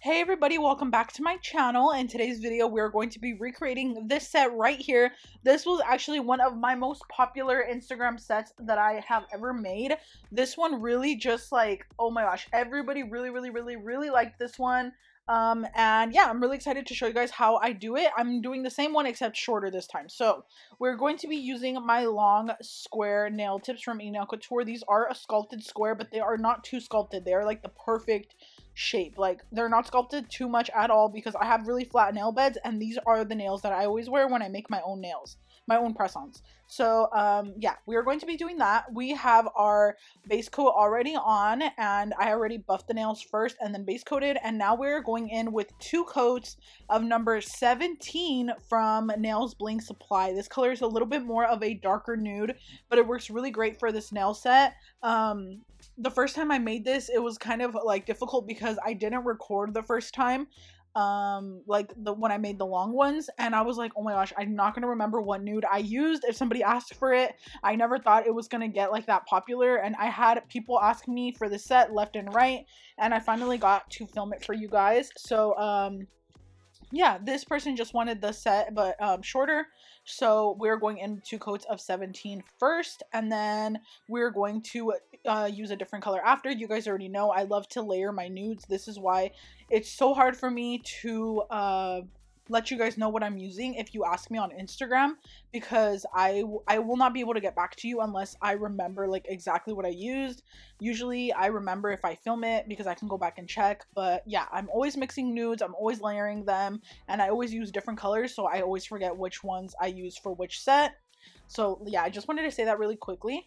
Hey everybody, welcome back to my channel. In today's video, we're going to be recreating this set right here. This was actually one of my most popular Instagram sets that I have ever made. This one really just like, oh my gosh, everybody really liked this one. And yeah, I'm really excited to show you guys how I do it. I'm doing the same one except shorter this time. So we're going to be using my long square nail tips from enailcouture. These are a sculpted square, but they are not too sculpted. They are like the perfect shape. Like they're not sculpted too much at all because I have really flat nail beds, and these are the nails that I always wear when I make my own nails, my own press-ons. So yeah, we are going to be doing that. We have our base coat already on, and I already buffed the nails first and then base coated, and now we're going in with 2 coats of number 17 from Nails Bling Supply. This color is a little bit more of a darker nude, but it works really great for this nail set. The first time I made this, it was kind of like difficult because I didn't record the first time, like when I made the long ones, and I was like, oh my gosh, I'm not gonna remember what nude I used if somebody asked for it. I never thought it was gonna get like that popular, and I had people ask me for the set left and right, and I finally got to film it for you guys. So yeah, this person just wanted the set but shorter, so we're going in 2 coats of 17 first, and then we're going to use a different color after. You guys already know I love to layer my nudes. This is why it's so hard for me to let you guys know what I'm using if you ask me on Instagram, because I will not be able to get back to you unless I remember like exactly what I used. Usually I remember if I film it because I can go back and check, but yeah, I'm always mixing nudes, I'm always layering them, and I always use different colors, so I always forget which ones I use for which set. So yeah, I just wanted to say that really quickly.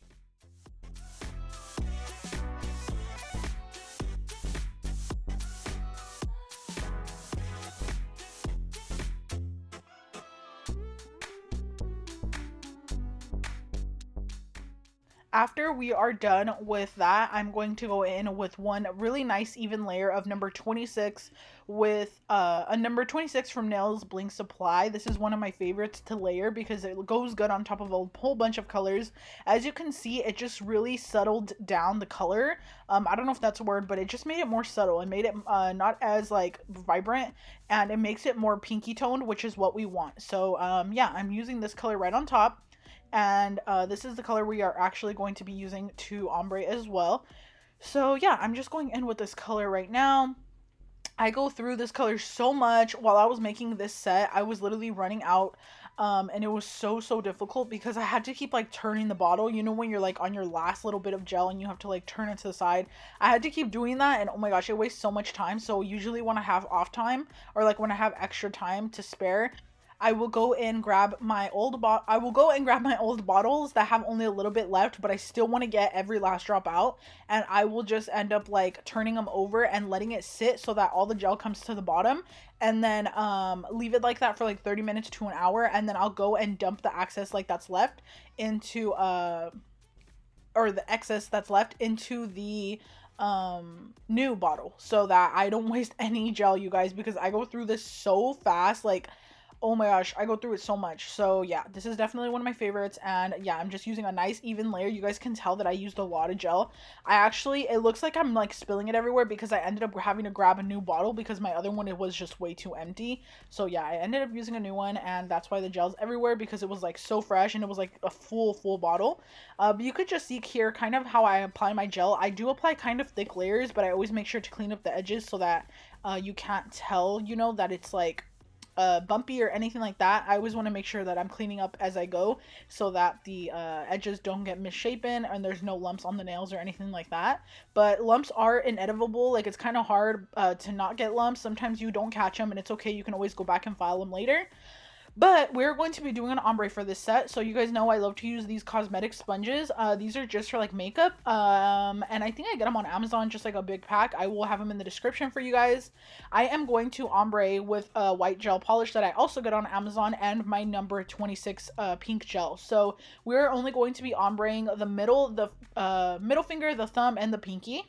After we are done with that, I'm going to go in with one really nice even layer of number 26 with a number 26 from Nails Bling Supply. This is one of my favorites to layer because it goes good on top of a whole bunch of colors. As you can see, it just really settled down the color. I don't know if that's a word, but it just made it more subtle. It made it not as like vibrant, and it makes it more pinky toned, which is what we want. So yeah, I'm using this color right on top. And this is the color we are actually going to be using to ombre as well. So yeah, I'm just going in with this color right now. I go through this color so much. While I was making this set, I was literally running out, and it was so difficult because I had to keep like turning the bottle. You know when you're like on your last little bit of gel and you have to like turn it to the side? I had to keep doing that, and oh my gosh, it wastes so much time. So usually when I have off time, or like when I have extra time to spare, I will go and grab my old bottles that have only a little bit left, but I still want to get every last drop out, and I will just end up like turning them over and letting it sit so that all the gel comes to the bottom, and then leave it like that for like 30 minutes to an hour, and then I'll go and dump the excess like that's left into or the excess that's left into the new bottle, so that I don't waste any gel, you guys, because I go through this so fast. Like, oh my gosh, I go through it so much. So yeah, this is definitely one of my favorites, and yeah, I'm just using a nice even layer. You guys can tell that I used a lot of gel. It looks like I'm like spilling it everywhere because I ended up having to grab a new bottle because my other one, it was just way too empty. So yeah, I ended up using a new one, and that's why the gel's everywhere, because it was like so fresh and it was like a full bottle. But you could just see here kind of how I apply my gel. I do apply kind of thick layers, but I always make sure to clean up the edges so that you can't tell, you know, that it's like bumpy or anything like that. I always want to make sure that I'm cleaning up as I go so that the edges don't get misshapen and there's no lumps on the nails or anything like that. But lumps are inevitable. Like, it's kind of hard to not get lumps. Sometimes you don't catch them, and it's okay. You can always go back and file them later. But we're going to be doing an ombre for this set, so you guys know I love to use these cosmetic sponges. These are just for like makeup, and I think I get them on Amazon, just like a big pack. I will have them in the description for you guys. I am going to ombre with a white gel polish that I also get on Amazon, and my number 26 pink gel. So we're only going to be ombreing the middle finger, the thumb, and the pinky.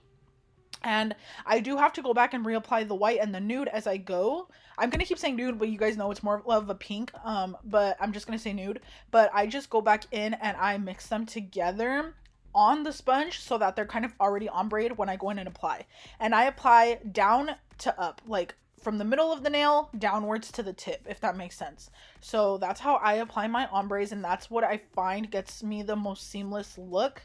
And I do have to go back and reapply the white and the nude as I go. I'm going to keep saying nude, but you guys know it's more of a pink. But I'm just going to say nude. But I just go back in and I mix them together on the sponge so that they're kind of already ombreed when I go in and apply. And I apply down to up, like from the middle of the nail downwards to the tip, if that makes sense. So that's how I apply my ombres, and that's what I find gets me the most seamless look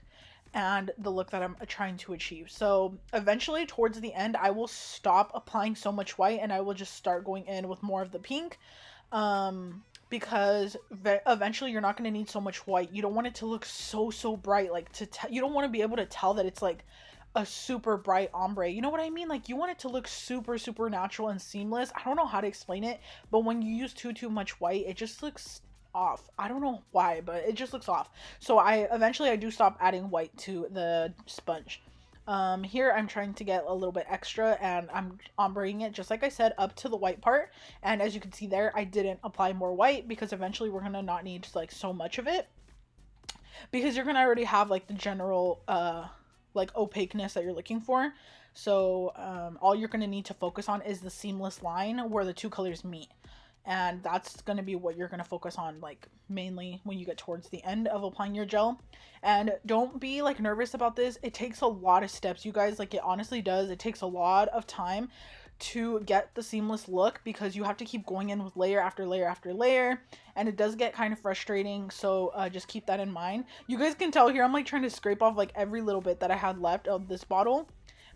and the look that I'm trying to achieve. So eventually towards the end, I will stop applying so much white and I will just start going in with more of the pink. Because eventually you're not going to need so much white. You don't want it to look so bright, like you don't want to be able to tell that it's like a super bright ombre. You know what I mean? Like you want it to look super natural and seamless. I don't know how to explain it, but when you use too much white, it just looks off. I don't know why, but it just looks off. So I do stop adding white to the sponge. Here I'm trying to get a little bit extra, and I'm ombreing it just like I said up to the white part. And as you can see there, I didn't apply more white because eventually we're gonna not need like so much of it, because you're gonna already have like the general like opaqueness that you're looking for. So all you're gonna need to focus on is the seamless line where the two colors meet, and that's going to be what you're going to focus on, like mainly when you get towards the end of applying your gel. And don't be like nervous about this. It takes a lot of steps, you guys. Like it honestly does. It takes a lot of time to get the seamless look because you have to keep going in with layer after layer after layer, and it does get kind of frustrating. So just keep that in mind. You guys can tell here I'm like trying to scrape off like every little bit that I had left of this bottle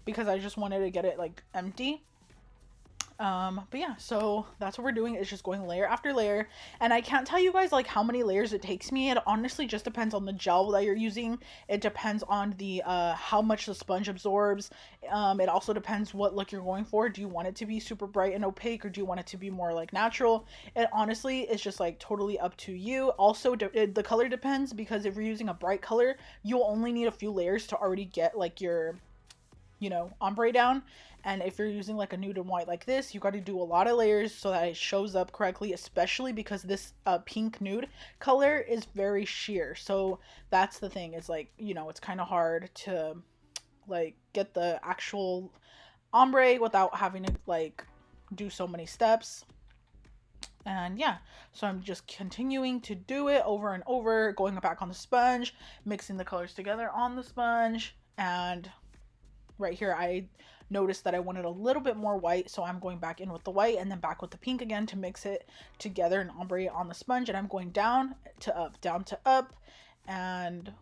because I just wanted to get it like empty. But yeah, so that's what we're doing, is just going layer after layer. And I can't tell you guys like how many layers it takes me. It honestly just depends on the gel that you're using. It depends on the how much the sponge absorbs. It also depends what look you're going for. Do you want it to be super bright and opaque, or do you want it to be more like natural? It honestly is just like totally up to you. Also the color depends, because if you're using a bright color, you'll only need a few layers to already get like your, you know, ombre down. And if you're using like a nude and white like this, you got to do a lot of layers so that it shows up correctly, especially because this pink nude color is very sheer. So that's the thing, is like, you know, it's kind of hard to like get the actual ombre without having to like do so many steps. And yeah, so I'm just continuing to do it over and over, going back on the sponge, mixing the colors together on the sponge. And right here I noticed that I wanted a little bit more white, so I'm going back in with the white and then back with the pink again to mix it together and ombre on the sponge. And I'm going down to up, and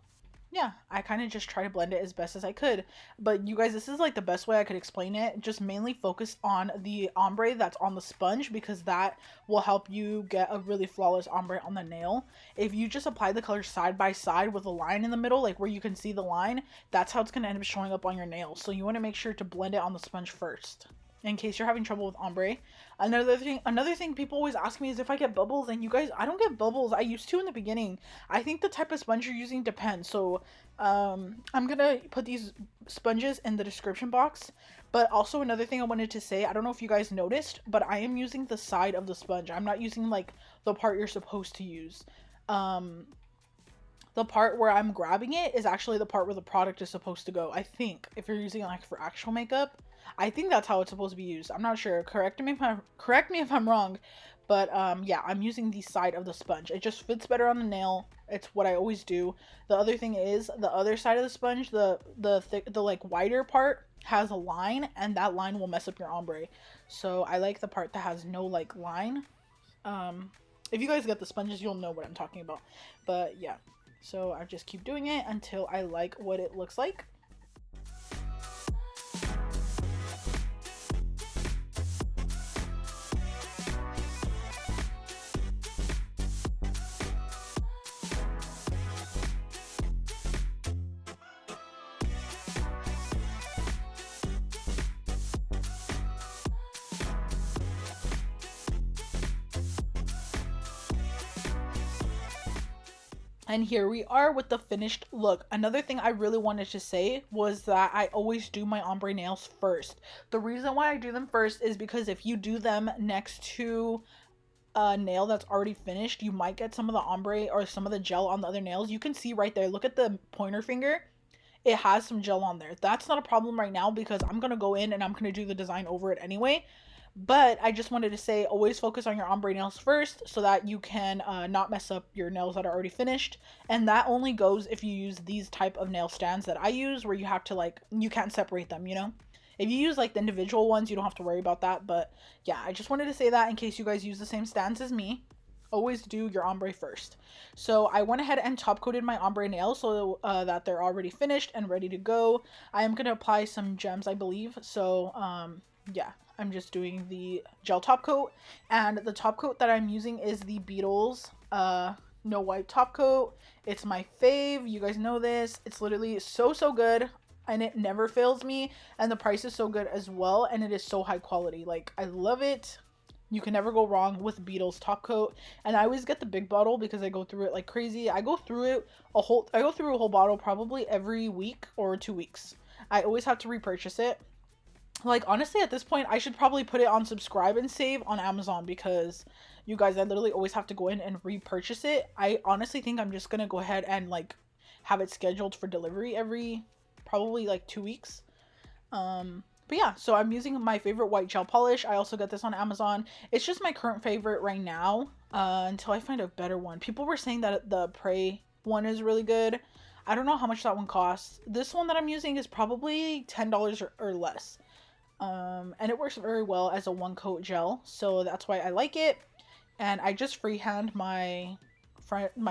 yeah, I kind of just try to blend it as best as I could. But you guys, this is like the best way I could explain it. Just mainly focus on the ombre that's on the sponge, because that will help you get a really flawless ombre on the nail. If you just apply the colors side by side with a line in the middle, like where you can see the line, that's how it's going to end up showing up on your nails. So you want to make sure to blend it on the sponge first, in case you're having trouble with ombre. Another thing people always ask me is if I get bubbles, and you guys, I don't get bubbles. I used to in the beginning. I think the type of sponge you're using depends. So I'm gonna put these sponges in the description box. But also another thing I wanted to say, I don't know if you guys noticed, but I am using the side of the sponge. I'm not using like the part you're supposed to use. The part where I'm grabbing it is actually the part where the product is supposed to go. I think if you're using it like for actual makeup, I think that's how it's supposed to be used. I'm not sure. Correct me if I'm wrong. But yeah, I'm using the side of the sponge. It just fits better on the nail. It's what I always do. The other thing is the other side of the sponge, the like wider part has a line, and that line will mess up your ombre. So I like the part that has no like line. If you guys get the sponges, you'll know what I'm talking about. But yeah, so I just keep doing it until I like what it looks like. And here we are with the finished look. Another thing I really wanted to say was that I always do my ombre nails first. The reason why I do them first is because if you do them next to a nail that's already finished, you might get some of the ombre or some of the gel on the other nails. You can see right there, look at the pointer finger. It has some gel on there. That's not a problem right now because I'm going to go in and I'm going to do the design over it anyway. But I just wanted to say, always focus on your ombre nails first so that you can not mess up your nails that are already finished. And that only goes if you use these type of nail stands that I use, where you have to like, you can't separate them, you know? If you use like the individual ones, you don't have to worry about that. But yeah, I just wanted to say that in case you guys use the same stance as me. Always do your ombre first. So I went ahead and top coated my ombre nails so that they're already finished and ready to go. I am going to apply some gems, I believe. So yeah, I'm just doing the gel top coat, and the top coat that I'm using is the Beetles no wipe top coat. It's my fave. You guys know this. It's literally so good, and it never fails me, and the price is so good as well, and it is so high quality. Like, I love it. You can never go wrong with Beetles top coat. And I always get the big bottle because I go through it like crazy. I go through a whole bottle probably every week or 2 weeks. I always have to repurchase it. Like, honestly, at this point, I should probably put it on subscribe and save on Amazon, because you guys, I literally always have to go in and repurchase it. I honestly think I'm just gonna go ahead and like have it scheduled for delivery every probably like 2 weeks. But yeah, so I'm using my favorite white gel polish. I also got this on Amazon. It's just my current favorite right now, until I find a better one. People were saying that the Prey one is really good. I don't know how much that one costs. This one that I'm using is probably $10 or less. And it works very well as a one coat gel, so that's why I like it. And I just freehand my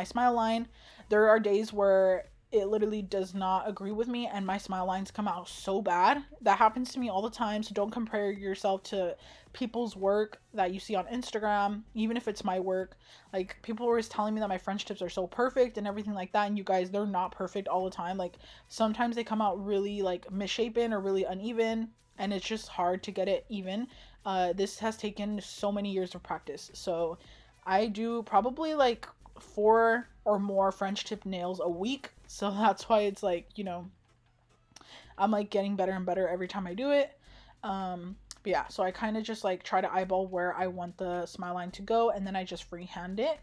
smile line. There are days where it literally does not agree with me and my smile lines come out so bad. That happens to me all the time, so don't compare yourself to people's work that you see on Instagram, even if it's my work. Like, people were always telling me that my French tips are so perfect and everything like that, and you guys, they're not perfect all the time. Like, sometimes they come out really like misshapen or really uneven, and it's just hard to get it even. This has taken so many years of practice, so I do probably like 4 or more French tip nails a week. So that's why it's like, you know, I'm like getting better and better every time I do it. But yeah, so I kind of just like try to eyeball where I want the smile line to go, and then I just freehand it.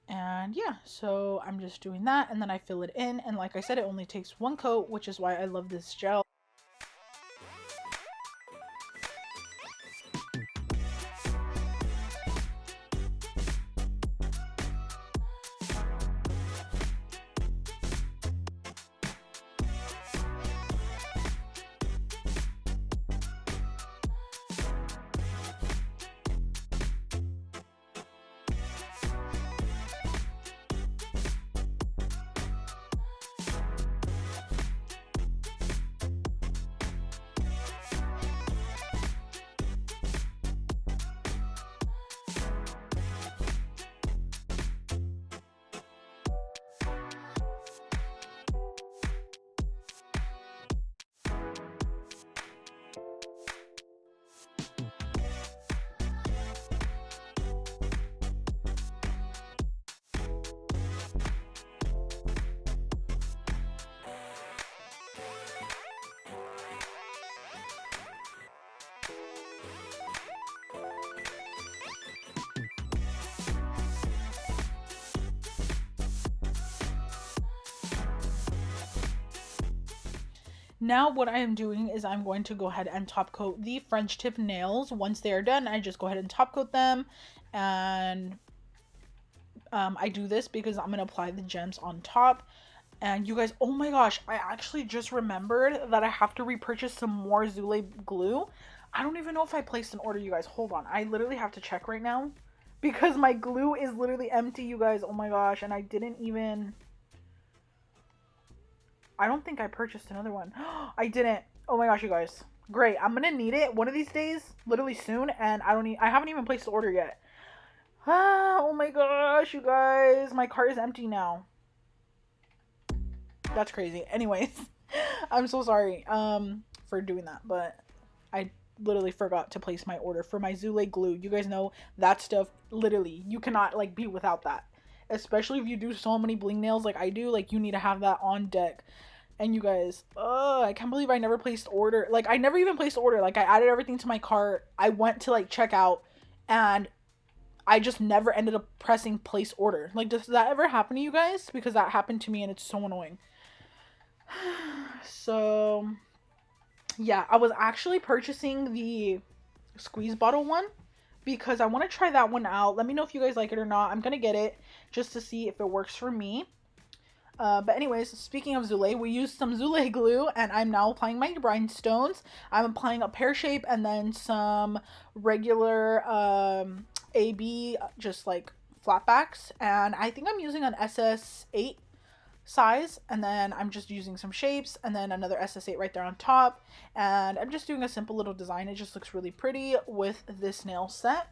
And yeah, so I'm just doing that, and then I fill it in. And like I said, it only takes 1 coat, which is why I love this gel. Now what I am doing is I'm going to go ahead and top coat the French tip nails. Once they are done, I just go ahead and top coat them. And I do this because I'm going to apply the gems on top. And you guys, oh my gosh, I actually just remembered that I have to repurchase some more Zule glue. I don't even know if I placed an order, you guys. Hold on. I literally have to check right now, because my glue is literally empty, you guys. Oh my gosh. And I didn't even... I don't think I purchased another one. I didn't. Oh my gosh, you guys. Great. I'm gonna need it one of these days, literally soon, and I haven't even placed the order yet. Oh my gosh, you guys. My cart is empty now. That's crazy. Anyways, I'm so sorry for doing that, but I literally forgot to place my order for my Zule glue. You guys know that stuff, literally, you cannot like be without that. Especially if you do so many bling nails like I do, like you need to have that on deck. And you guys, I can't believe I never placed order. Like, I never even placed order. Like, I added everything to my cart. I went to like check out, and I just never ended up pressing place order. Like, does that ever happen to you guys? Because that happened to me and it's so annoying. So yeah, I was actually purchasing the squeeze bottle one because I want to try that one out. Let me know if you guys like it or not. I'm gonna get it just to see if it works for me. But anyways, speaking of Zule, we used some Zule glue, and I'm now applying my rhinestones. I'm applying a pear shape and then some regular AB, just like flatbacks. And I think I'm using an SS8 size, and then I'm just using some shapes and then another SS8 right there on top. And I'm just doing a simple little design. It just looks really pretty with this nail set.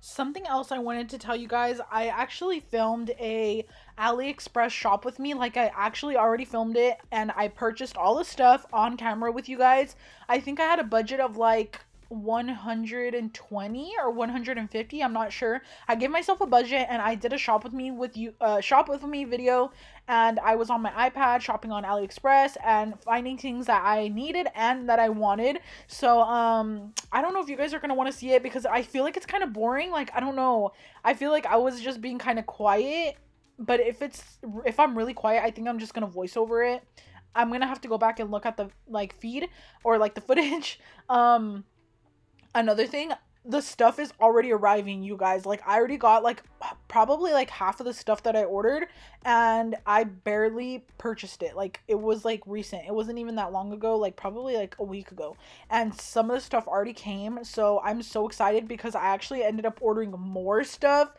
Something else I wanted to tell you guys, I actually filmed a AliExpress shop with me. Like, I actually already filmed it and I purchased all the stuff on camera with you guys. I think I had a budget of like 120 or 150, I'm not sure. I gave myself a budget and I did a shop with me video, and I was on my iPad shopping on AliExpress and finding things that I needed and that I wanted. So I don't know if you guys are going to want to see it because I feel like it's kind of boring. Like, I don't know. I feel like I was just being kind of quiet, but if I'm really quiet, I think I'm just going to voice over it. I'm going to have to go back and look at the like feed or like the footage. Another thing, the stuff is already arriving, you guys. Like, I already got like probably like half of the stuff that I ordered, and I barely purchased it. Like, it was like recent. It wasn't even that long ago, like probably like a week ago. And some of the stuff already came, so I'm so excited because I actually ended up ordering more stuff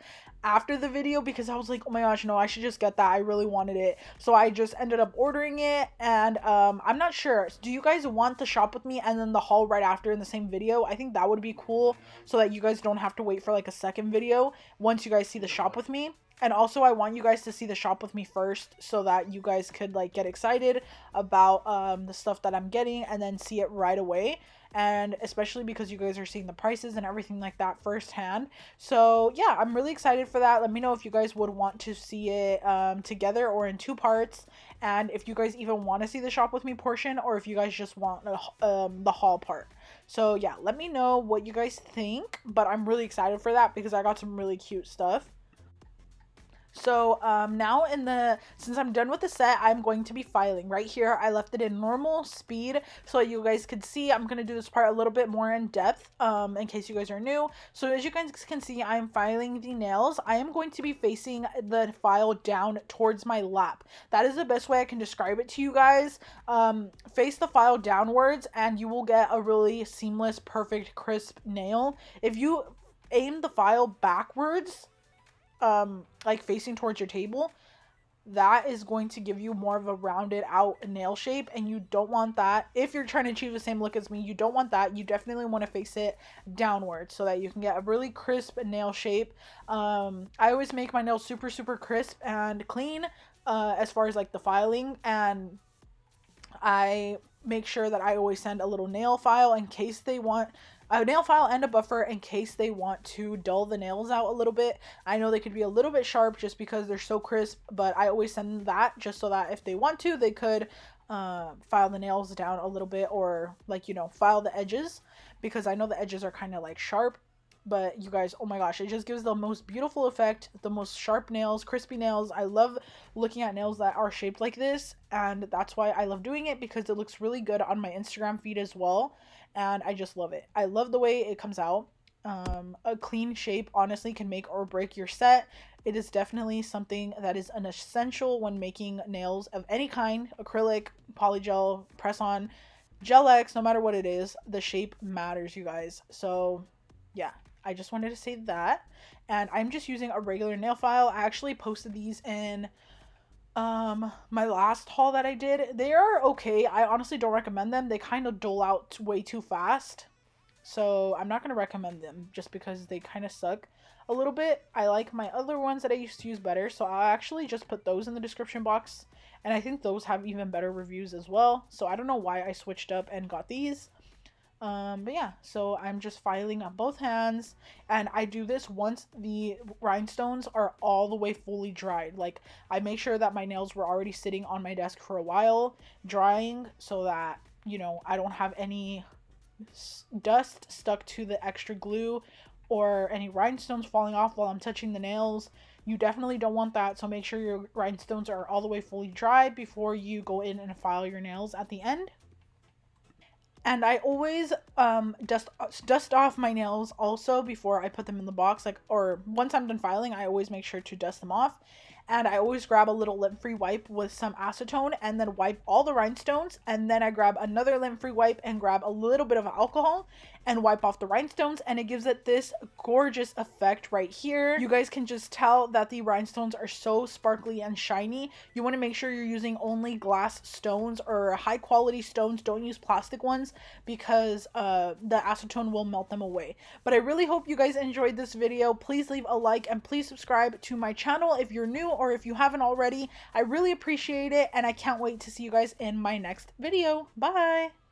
after the video because I was like, oh my gosh, no, I should just get that. I really wanted it. So I just ended up ordering it, and I'm not sure. Do you guys want the shop with me and then the haul right after in the same video? I think that would be cool so that you guys don't have to wait for like a second video once you guys see the shop with me. And also, I want you guys to see the shop with me first so that you guys could like get excited about the stuff that I'm getting and then see it right away. And especially because you guys are seeing the prices and everything like that firsthand. So yeah, I'm really excited for that. Let me know if you guys would want to see it together or in two parts, and if you guys even want to see the shop with me portion or if you guys just want the haul part. So yeah, let me know what you guys think, but I'm really excited for that because I got some really cute stuff. So now since I'm done with the set, I'm going to be filing. Right here, I left it in normal speed so that you guys could see. I'm going to do this part a little bit more in depth in case you guys are new. So as you guys can see, I'm filing the nails. I am going to be facing the file down towards my lap. That is the best way I can describe it to you guys. Face the file downwards and you will get a really seamless, perfect, crisp nail. If you aim the file backwards, like facing towards your table, that is going to give you more of a rounded out nail shape, and you don't want that. If you're trying to achieve the same look as me, you don't want that. You definitely want to face it downwards so that you can get a really crisp nail shape. I always make my nails super crisp and clean as far as like the filing, and I make sure that I always send a little nail file in case they want a nail file and a buffer in case they want to dull the nails out a little bit. I know they could be a little bit sharp just because they're so crisp, but I always send that just so that if they want to, they could file the nails down a little bit, or like, you know, file the edges, because I know the edges are kind of like sharp. But you guys, oh my gosh, it just gives the most beautiful effect, the most sharp nails, crispy nails. I love looking at nails that are shaped like this, and that's why I love doing it, because it looks really good on my Instagram feed as well, and I just love it. I love the way it comes out. A clean shape honestly can make or break your set. It is definitely something that is an essential when making nails of any kind: acrylic, polygel, press-on, Gelx, no matter what it is, the shape matters, you guys. So yeah, I just wanted to say that. And I'm just using a regular nail file. I actually posted these in my last haul that I did. They are okay. I honestly don't recommend them. They kind of dull out way too fast, so I'm not going to recommend them just because they kind of suck a little bit. I like my other ones that I used to use better, so I'll actually just put those in the description box, and I think those have even better reviews as well. So I don't know why I switched up and got these, But yeah, so I'm just filing on both hands, and I do this once the rhinestones are all the way fully dried. Like, I make sure that my nails were already sitting on my desk for a while, drying, so that, you know, I don't have any dust stuck to the extra glue or any rhinestones falling off while I'm touching the nails. You definitely don't want that, so make sure your rhinestones are all the way fully dried before you go in and file your nails at the end. And I always dust off my nails also before I put them in the box, like, or once I'm done filing, I always make sure to dust them off. And I always grab a little lint-free wipe with some acetone and then wipe all the rhinestones, and then I grab another lint-free wipe and grab a little bit of alcohol and wipe off the rhinestones, and it gives it this gorgeous effect right here. You guys can just tell that the rhinestones are so sparkly and shiny. You want to make sure you're using only glass stones or high quality stones. Don't use plastic ones because the acetone will melt them away. But I really hope you guys enjoyed this video. Please leave a like and please subscribe to my channel if you're new or if you haven't already. I really appreciate it, and I can't wait to see you guys in my next video. Bye!